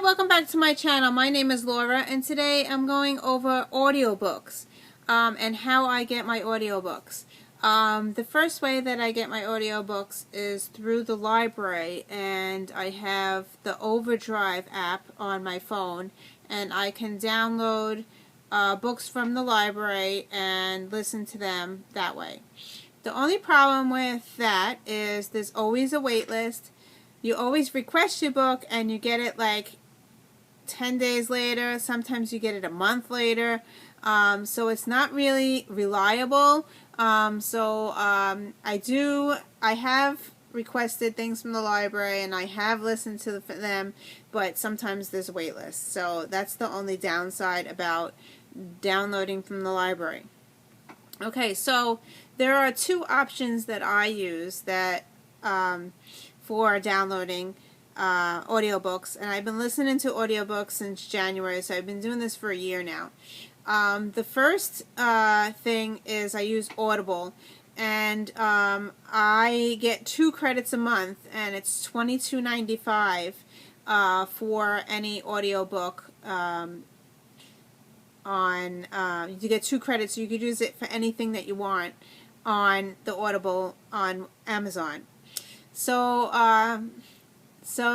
welcome back to my channel. My name is Laura, and today I'm going over audiobooks and how I get my audiobooks. The first way that I get my audiobooks is through the library, and I have the Overdrive app on my phone, and I can download books from the library and listen to them that way. The only problem with that is there's always a wait list. You always request your book and you get it like 10 days later. Sometimes you get it a month later. So it's not really reliable. I have requested things from the library and I have listened to them, but sometimes there's a wait list. So that's the only downside about downloading from the library. Okay, so there are two options that I use that for downloading audiobooks, and I've been listening to audiobooks since January, so I've been doing this for a year now. The first thing is I use Audible, and I get 2 credits a month, and it's $22.95 for any audiobook. You get 2 credits, so you could use it for anything that you want on the Audible on Amazon. So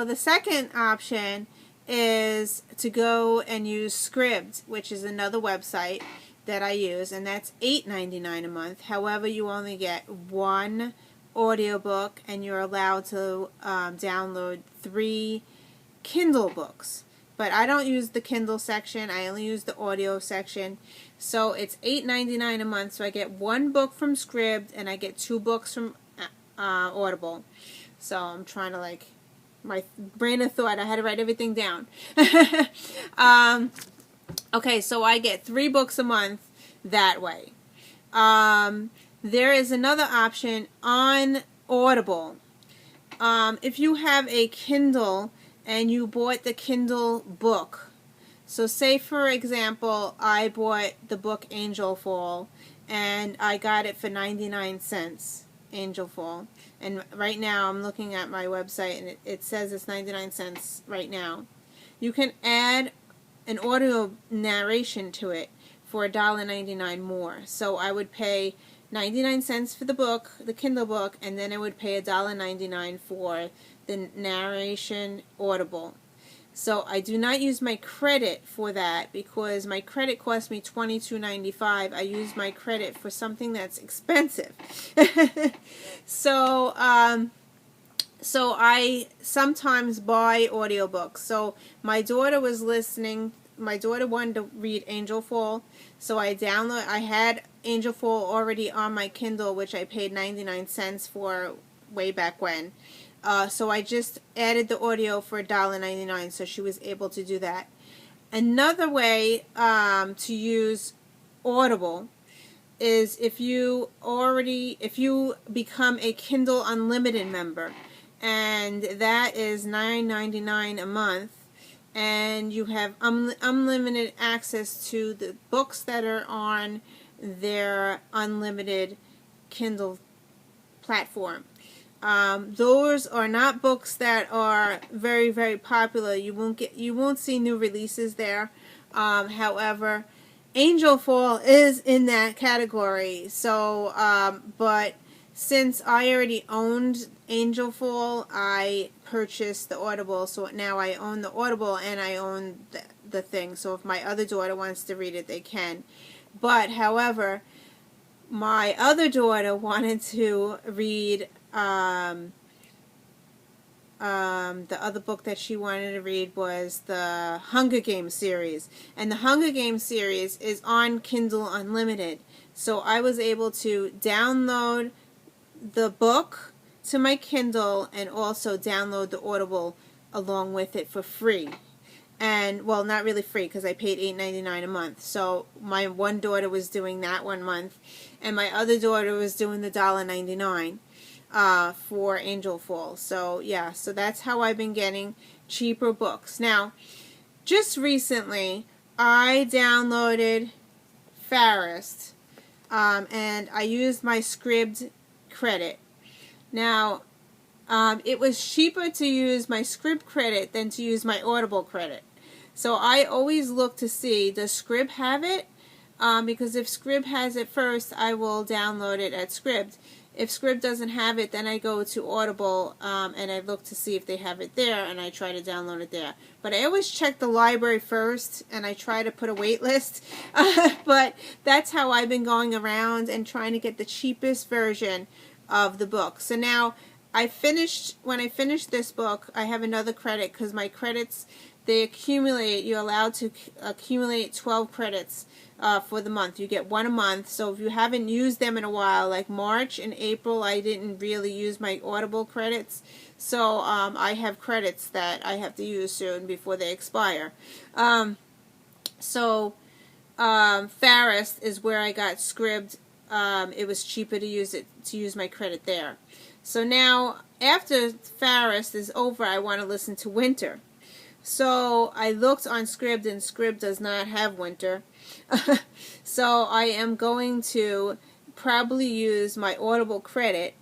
the second option is to go and use Scribd, which is another website that I use, and that's $8.99 a month. However, you only get 1 audiobook, and you're allowed to download 3 Kindle books. But I don't use the Kindle section, I only use the audio section. So it's $8.99 a month, so I get 1 book from Scribd, and I get 2 books from Audible. So I'm trying to, my brain of thought, I had to write everything down. Okay, so I get 3 books a month that way. There is another option on Audible. If you have a Kindle and you bought the Kindle book, so say for example I bought the book Angel Fall and I got it for 99 cents, Angel Fall, and right now I'm looking at my website and it says it's 99 cents right now. You can add an audio narration to it for $1.99 more. So I would pay 99 cents for the book, the Kindle book, and then I would pay $1.99 for the narration Audible. So I do not use my credit for that because my credit cost me $22.95. I use my credit for something that's expensive. So I sometimes buy audiobooks. So my daughter was listening. My daughter wanted to read Angel Fall, so I had Angel Fall already on my Kindle, which I paid 99 cents for way back when. So I just added the audio for $1.99, so she was able to do that. Another way to use Audible is if you become a Kindle Unlimited member, and that is $9.99 a month, and you have unlimited access to the books that are on their unlimited Kindle platform. Those are not books that are very, very popular. You won't see new releases there. However, Angel Fall is in that category. So, but since I already owned Angel Fall, I purchased the Audible. So now I own the Audible and I own the thing. So if my other daughter wants to read it, they can. But however, my other daughter wanted to read the other book that she wanted to read was the Hunger Games series, and the Hunger Games series is on Kindle Unlimited, so I was able to download the book to my Kindle and also download the Audible along with it for free. And well, not really free because I paid $8.99 a month. So my one daughter was doing that 1 month, and my other daughter was doing the $1.99 for Angel Fall. So yeah, so that's how I've been getting cheaper books. Now, just recently I downloaded Forest, and I used my Scribd credit. Now, it was cheaper to use my Scribd credit than to use my Audible credit. So I always look to see, does Scribd have it? Because if Scribd has it first, I will download it at Scribd. If Scribd doesn't have it, then I go to Audible and I look to see if they have it there, and I try to download it there. But I always check the library first, and I try to put a wait list. But that's how I've been going around and trying to get the cheapest version of the book. So now when I finished this book, I have another credit because my credits, they accumulate. You're allowed to accumulate 12 credits for the month. You get one a month. So if you haven't used them in a while, like March and April, I didn't really use my Audible credits. So I have credits that I have to use soon before they expire. Farist is where I got Scribd. It was cheaper to use my credit there. So now, after Farist is over, I want to listen to Winter. So I looked on Scribd, and Scribd does not have Winter. So I am going to probably use my Audible credit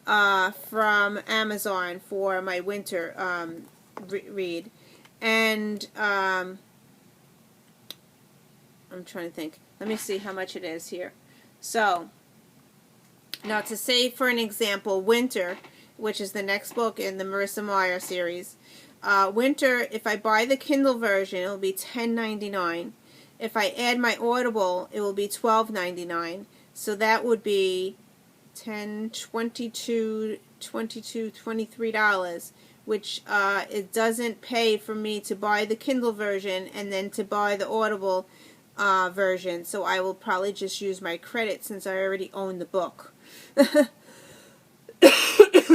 from Amazon for my Winter read. And I'm trying to think. Let me see how much it is here. So now, to say, for an example, Winter, which is the next book in the Marissa Meyer series, Winter, if I buy the Kindle version, it will be $10.99. If I add my Audible, it will be $12.99. So that would be $10, $22, $23, which it doesn't pay for me to buy the Kindle version and then to buy the Audible version. So I will probably just use my credit since I already own the book.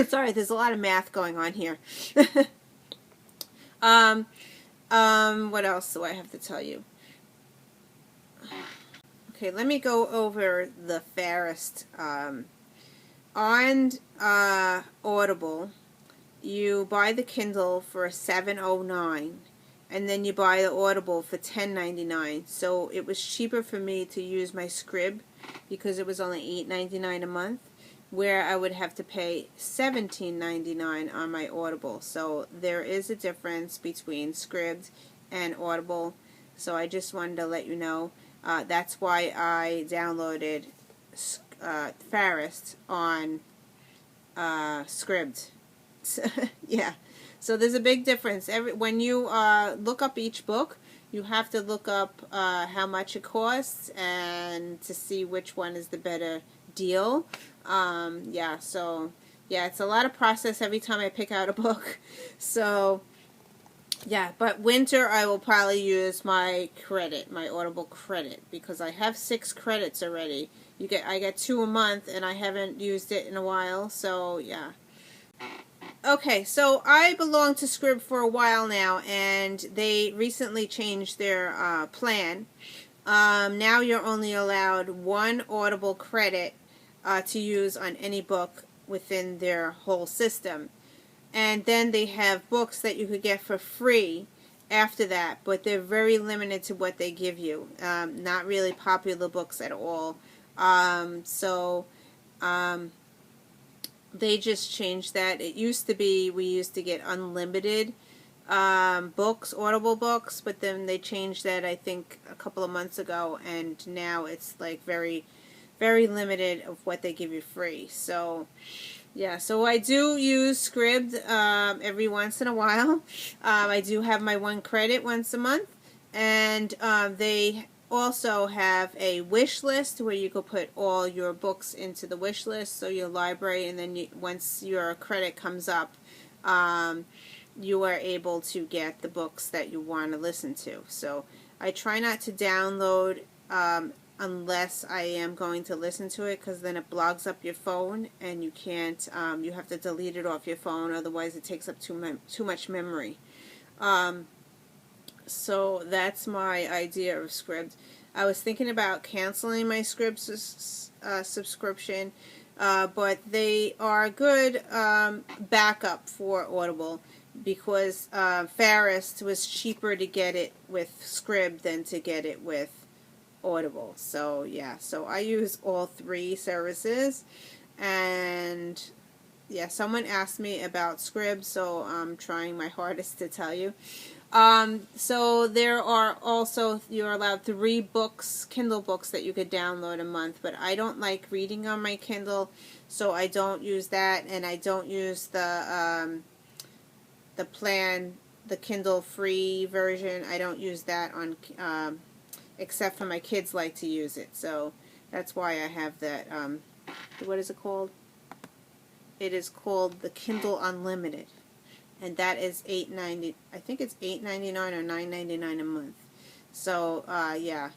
Sorry, there's a lot of math going on here. What else do I have to tell you? Okay, let me go over the Farist. On Audible, you buy the Kindle for $7.09, and then you buy the Audible for $10.99. So it was cheaper for me to use my Scribd because it was only $8.99 a month, where I would have to pay $17.99 on my Audible. So there is a difference between Scribd and Audible. So I just wanted to let you know. That's why I downloaded Farist on Scribd. Yeah. So there's a big difference. When you look up each book, you have to look up how much it costs and to see which one is the better deal. Yeah, so yeah, it's a lot of process every time I pick out a book. So yeah, but Winter I will probably use my credit, my Audible credit, because I have 6 credits already. I get 2 a month, and I haven't used it in a while. So yeah. Okay, so I belong to Scribd for a while now, and they recently changed their plan. Now you're only allowed 1 Audible credit to use on any book within their whole system. And then they have books that you could get for free after that, but they're very limited to what they give you. Not really popular books at all. They just changed that. It used to be we used to get unlimited books, Audible books, but then they changed that, I think, a couple of months ago, and now it's like very, very limited of what they give you free. So yeah, so I do use Scribd every once in a while. I do have my 1 credit once a month, and they also have a wish list where you can put all your books into the wish list, so your library, and then once your credit comes up, you are able to get the books that you want to listen to. So I try not to download unless I am going to listen to it, because then it blogs up your phone and you can't, you have to delete it off your phone, otherwise it takes up too much memory. So that's my idea of Scribd. I was thinking about canceling my Scribd subscription, but they are a good backup for Audible, because Farist was cheaper to get it with Scribd than to get it with Audible. So yeah, so I use all 3 services, and yeah, someone asked me about Scribd, so I'm trying my hardest to tell you. So there are also, you're allowed 3 books, Kindle books, that you could download a month, but I don't like reading on my Kindle, so I don't use that, and I don't use the plan, the Kindle free version. I don't use that on, except for my kids like to use it, so that's why I have that, what is it called? It is called the Kindle Unlimited, and that is $8.90. I think it's $8.99 or $9.99 a month. So yeah.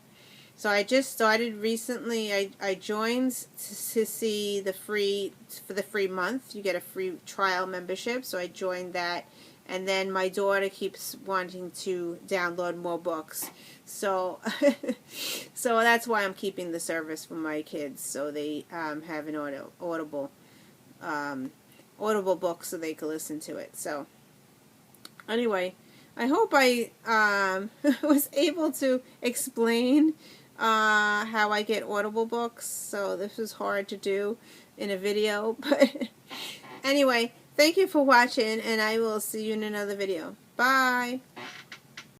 So I just started recently. I joined to see the free, for the free month. You get a free trial membership. So I joined that, and then my daughter keeps wanting to download more books. So so that's why I'm keeping the service for my kids, so they have an Audible book so they can listen to it. So anyway, I hope I was able to explain how I get Audible books. So this was hard to do in a video, but anyway, thank you for watching, and I will see you in another video. Bye!